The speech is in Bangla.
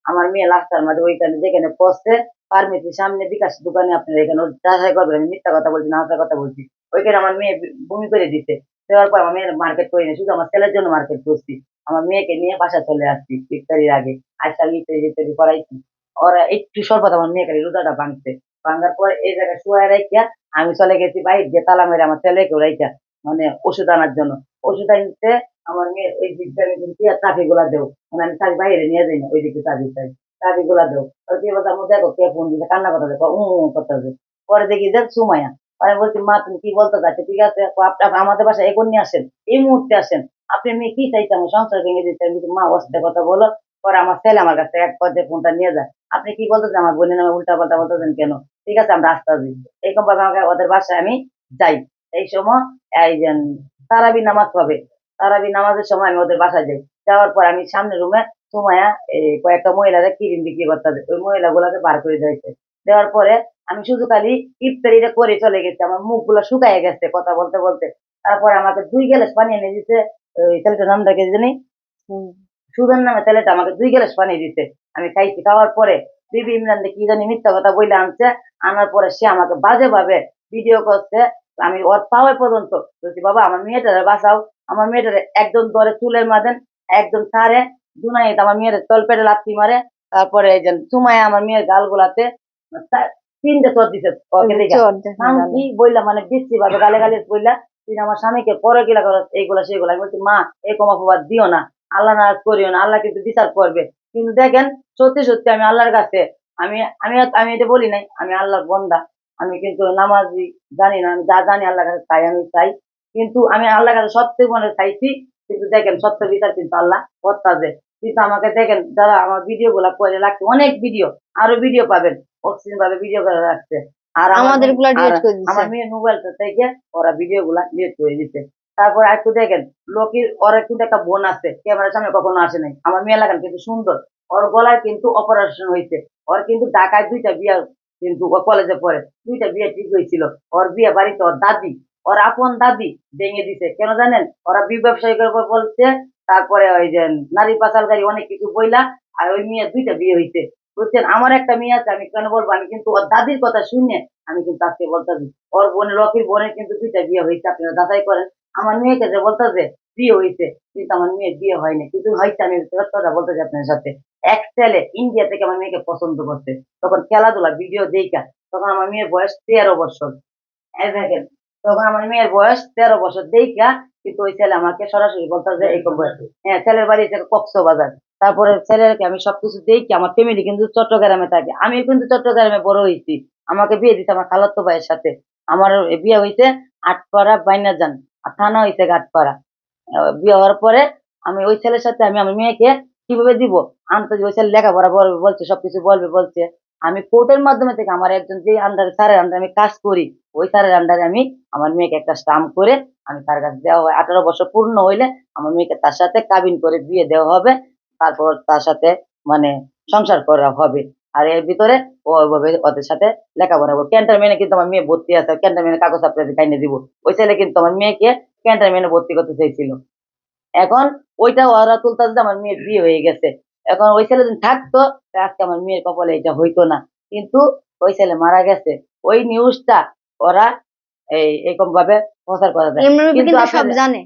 আমার মেয়ে রাস্তার মাঝে ওইখানে যেখানে পড়ছে ফার্মেসির সামনে বিকাশ দোকানে আপনার এখানে যাচাই করবেন, আমি মিথ্যা কথা বলছি না হাসা কথা বলছি। ওইখানে আমার মেয়ে বমি করে দিতে, দেওয়ার পর আমার মেয়ের মার্কেট করিনি, শুধু আমার ছেলের জন্য মার্কেট করছি। আমার মেয়েকে নিয়ে বাসা চলে আসছি ইফতারির আগে। আজকাল ইফতারি ইফতারি করাইছি। ওরা একটু শরবত আমার মেয়ে খালি রোজাটা ভাঙছে। ভাঙার পর এই জায়গায় শুয়ে রাখিয়া আমি চলে গেছি বাইর দিয়ে তালা মেরে আমার ছেলেকে রাইখা, মানে ওষুধ আনার জন্য। ওষুধ আনতে আমার মেয়ে ওই দিকটা চাবি গুলা দেও, মানে আমি চাবি বাইরে নিয়ে যাই না, ওই দিকে চাবি চাই, চাবি গুলা দেও। কে বলতে আমি দেখো কে ফোন দিতে কান্না কথা দেখো করতেছে। পরে দেখি যে সুমাইয়া। আমি বলছি মা তুমি কি বলতে চাচ্ছি, ঠিক আছে আপনি আমাদের বাসায় এখন নিয়ে আসেন, এই মুহূর্তে আসেন, আপনি মেয়ে কি চাইছে আমার সংসার ভেঙে দিতে। আমি বলছি, মা অস্তে কথা বলো। পরে আমার ছেলে আমার কাছে এক পর্যায়ে ফোনটা নিয়ে যায়, আপনি কি বলতেছেন আমার বোনের নামে উল্টা পাল্টা বলতেছেন কেন, ঠিক আছে আমরা রাস্তা দিই। এরকম ভাবে আমাকে ওদের বাসায় আমি যাই। এই সময় এই যে তারাবি নামাজ হবে, তারাবি নামাজের সময় আমি ওদের বাসায় যাই। যাওয়ার পর আমি সামনে রুমে সুমাইয়া এই কয়েকটা মহিলাদের কিরিম বিক্রি করতে হবে, ওই মহিলাগুলোকে বার করে দিয়েছে। দেওয়ার পরে আমি শুধু খালি ইফতারিটা করে চলে গেছি, আমার মুখগুলো শুকায় গেছে কথা বলতে বলতে। তারপরে আমাকে 2 গ্লাস পানি এনে দিতে, ওই ছেলেটার নামটা কি জানি, সুজন নামে ছেলেটা আমাকে 2 গ্লাস পানি দিতে। আমি খাইছি, খাওয়ার পরে বিবি ইমরান কি জানি মিথ্যা কথা বলে আনছে। আনার পরে সে আমাকে বাজে ভাবে ভিডিও করছে। আমি ওর পাওয়া পর্যন্ত বলছি বাবা আমার মেয়েটারে বাঁচাও, আমার মেয়েটারে একজন ধরে চুলের মাঝেন, একজন ছাড়ে দুনাই আমার মেয়ের তল পেটে লাথি মারে। তারপরে এই যে সুমাইয়া আমার মেয়ের গাল গুলাতে 3টে চর দিছে ওকে দেখে। কি বললাম মানে বিশ্রী ভাবে গালে গালে বললা তুই আমার স্বামীকে পরে গিলা করো এইগুলা সেগুলা। আমি বলছি মা এরকম অপবাদ দিও না, আল্লাহ নারাজ করিও না, আল্লাহ কিন্তু বিচার করবে। কিন্তু দেখেন সত্যি সত্যি আমি আল্লাহর কাছে, আমি আমি আমি এটা বলি নাই আমি আল্লাহর বন্দা, আমি কিন্তু নামাজি জানি না, আমি যা জানি আল্লাহর কাছে তাই আমি চাই। কিন্তু আমি আল্লাহর কাছে সত্য মনে চাইছি। কিন্তু দেখেন সত্য বিচার কিন্তু আল্লাহ করতেছে। কিন্তু আমাকে দেখেন যারা আমার ভিডিও গুলা করে রাখছে, অনেক ভিডিও, আরো ভিডিও পাবেন অক্সিজেন ভাবে ভিডিও করে রাখছে। আর আমাদের গুলা ডিলিট করে দিচ্ছে। আমার মেয়ের মোবাইলটা থেকে ওরা ভিডিও গুলা ডিলিট করে দিচ্ছে। তারপর একটু দেখেন লোকের ওর কিন্তু একটা বোন আছে, ক্যামেরার সামনে কখনো আসে নাই, আমার মেয়ে লাগান কিন্তু সুন্দর। ওর গলায় কিন্তু অপারেশন হয়েছে। ওর কিন্তু ঢাকায় 2টা বিয়ে, কিন্তু ও কলেজে পড়ে 2টা বিয়ে ঠিক হয়েছিল। ওর বিয়ে বাড়িতে ওর দাদি, ওর আপন দাদি ভেঙে দিছে কেন জানেন, ওরা ব্যবসায়ী বলছে। তারপরে ওই যে নারী পাচারকারী অনেক কিছু বইলা। আর ওই মেয়ে 2টা বিয়ে হয়েছে, বুঝছেন। আমার একটা মেয়ে আছে, আমি কেন বলবো, আমি কিন্তু ওর দাদির কথা শুনে আমি কিন্তু আজকে বলতেছি ওর বোনের রকির বোনের কিন্তু 2টা বিয়ে হয়েছে, আপনারা যাচাই করেন। আমার মেয়েকে যে বলতেছে বিয়ে হয়েছে, কিন্তু আমার মেয়ের বিয়ে হয়নি, কিন্তু হয়েছে। আমি কথা বলতে চাই আপনার সাথে, এক ছেলে ইন্ডিয়া থেকে আমার মেয়েকে পছন্দ করছে, তখন খেলাধুলা ভিডিও দেখা, তখন আমার মেয়ের বয়স 13 বছর। এই দেখেন তখন আমার মেয়ের বয়স 13 বছর দেখা, কিন্তু ওই ছেলে আমাকে সরাসরি বলতেছে এইরকম বয়স। হ্যাঁ ছেলের বাড়ি হচ্ছে কক্সবাজার। তারপরে ছেলেকে আমি সবকিছু দেখি, আমার ফ্যামিলি কিন্তু চট্টগ্রামে থাকে, আমি কিন্তু চট্টগ্রামে বড় হয়েছি। আমাকে বিয়ে দিতে আমার খালাতো ভাইয়ের সাথে। আমার বিয়ে হয়েছে আটপাড়া বাইনাজান, আর থানা হয়েছে ঘাটপাড়া। বিয়ে হওয়ার পরে আমি ওই ছেলের সাথে আমি আমার মেয়েকে কিভাবে দিব, আনতে ওই ছেলে লেখাপড়া বলবে বলছে, সবকিছু বলবে বলছে। আমি কোর্টের মাধ্যমে থেকে আমার একজন যে আন্ডারে স্যারের আন্ডারে আমি কাজ করি, ওই স্যারের আন্ডারে আমি আমার মেয়েকে একটা স্টাম্প করে আমি তার কাছে দেওয়া হয়। 18 বছর পূর্ণ হইলে আমার মেয়েকে তার সাথে কাবিন করে বিয়ে দেওয়া হবে। তারপর তার সাথে মানে সংসার করা হবে। আর এর ভিতরে ও ওইভাবে ওদের সাথে লেখাপড়া করবো। ক্যান্টারম্যানে কিন্তু আমার মেয়ে ভর্তি আছে, ক্যান্টারম্যানে কাগজ আপনাদের কাইনে দিব। ওই ছেলে কিন্তু আমার মেয়েকে ক্যান্টারম্যানে ভর্তি করতে চাইছিল। এখন ওইটা ওরা তুলতেছে যে আমার মেয়ের বিয়ে হয়ে গেছে। এখন ওই ছেলে যদি থাকতো আজকে আমার মেয়ের কপালে এটা হইতো না। কিন্তু ওই ছেলে মারা গেছে, ওই নিউজটা ওরা এই এরকম ভাবে প্রচার করা যায়। ইমরান কিন্তু কিন্তু সব আপনার জানে।